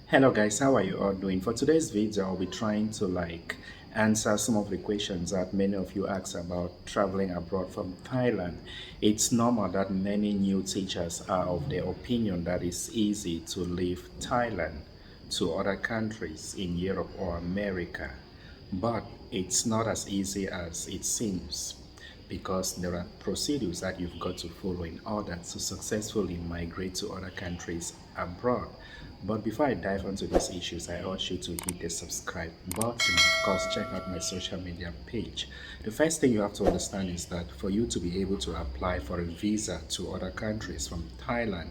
Hello guys, how are you all doing? For today's video, I'll be trying to answer some of the questions that many of you ask about traveling abroad from Thailand. It's normal that many new teachers are of the opinion that it's easy to leave Thailand to other countries in Europe or America, but it's not as easy as it seems because there are procedures that you've got to follow in order to successfully migrate to other countries abroad. But before I dive into these issues, I urge you to hit the subscribe button. Of course, check out my social media page. The first thing you have to understand is that for you to be able to apply for a visa to other countries from Thailand,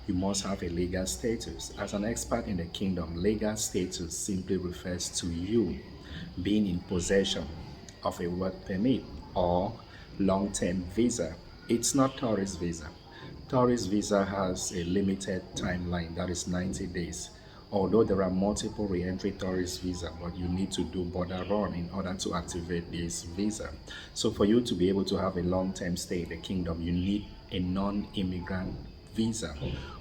you must have a legal status. As an expert in the kingdom, legal status simply refers to you being in possession of a work permit or long-term visa. It's not tourist visa. Tourist visa has a limited timeline, that is 90 days. Although there are multiple re-entry tourist visa, but you need to do border run in order to activate this visa. So for you to be able to have a long-term stay in the kingdom, you need a non-immigrant visa,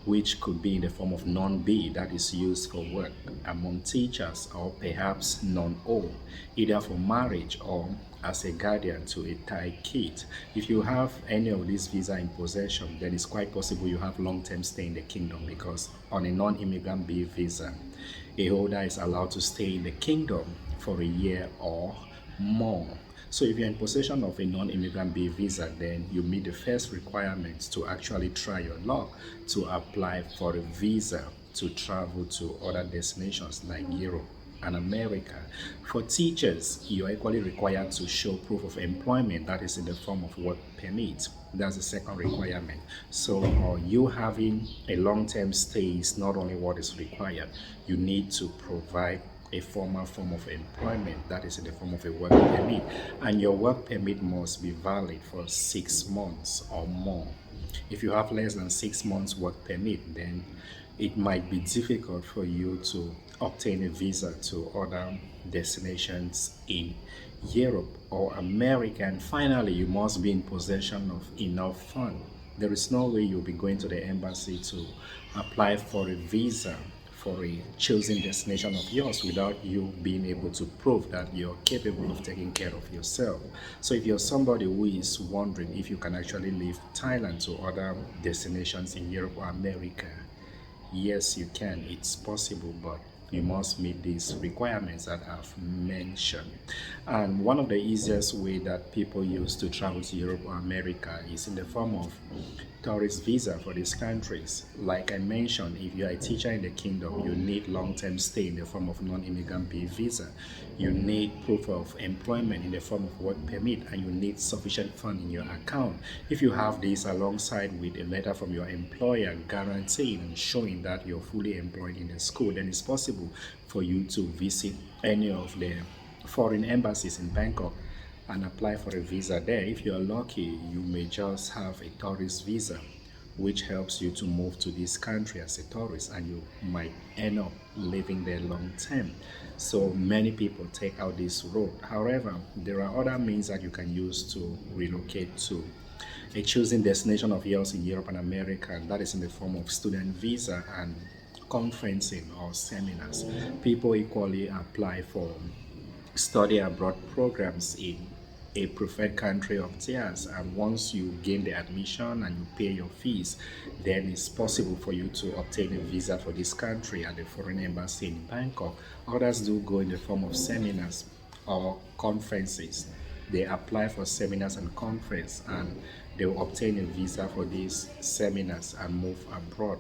which could be in the form of non-B, that is used for work among teachers, or perhaps non-O, either for marriage or as a guardian to a Thai kid. If you have any of these visa in possession, then it's quite possible you have long-term stay in the kingdom, because on a non-immigrant B visa, a holder is allowed to stay in the kingdom for a year or more. So if you're in possession of a non-immigrant B visa, then you meet the first requirements to actually try your luck to apply for a visa to travel to other destinations like Europe and America. For teachers, you're equally required to show proof of employment, that is in the form of work permit. That's the second requirement. So you having a long-term stay is not only what is required, you need to provide a formal form of employment, that is in the form of a work permit, and your work permit must be valid for 6 months or more. If you have less than 6 months work permit, then it might be difficult for you to obtain a visa to other destinations in Europe or America. And finally, you must be in possession of enough funds. There is no way you'll be going to the embassy to apply for a visa for a chosen destination of yours without you being able to prove that you're capable of taking care of yourself. So if you're somebody who is wondering if you can actually leave Thailand to other destinations in Europe or America, yes, you can. It's possible, but you must meet these requirements that I've mentioned. And one of the easiest way that people use to travel to Europe or America is in the form of tourist visa for these countries. Like I mentioned, if you are a teacher in the kingdom, you need long-term stay in the form of non-immigrant B visa. You need proof of employment in the form of work permit, and you need sufficient funds in your account. If you have this alongside with a letter from your employer guaranteeing and showing that you're fully employed in the school, then it's possible for you to visit any of the foreign embassies in Bangkok and apply for a visa there. If you're lucky, you may just have a tourist visa, which helps you to move to this country as a tourist, and you might end up living there long term. So many people take out this road. However, there are other means that you can use to relocate to a chosen destination of yours in Europe and America, and that is in the form of student visa and conferencing or seminars. People equally apply for study abroad programs in a preferred country of theirs, and once you gain the admission and you pay your fees, then it's possible for you to obtain a visa for this country at the foreign embassy in Bangkok. Others do go in the form of seminars or conferences. They apply for seminars and conference, and they will obtain a visa for these seminars and move abroad,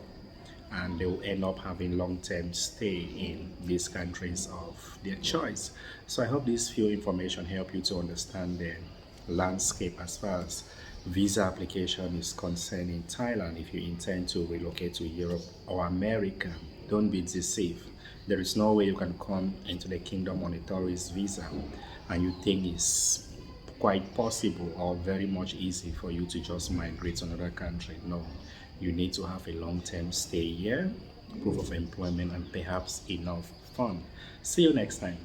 and they will end up having long-term stay in these countries of their choice. So I hope this few information help you to understand the landscape as far as visa application is concerned in Thailand. If you intend to relocate to Europe or America, don't be deceived. There is no way you can come into the kingdom on a tourist visa and you think it's quite possible or very much easy for you to just migrate to another country. No, you need to have a long-term stay here, proof of employment, and perhaps enough fund. See you next time.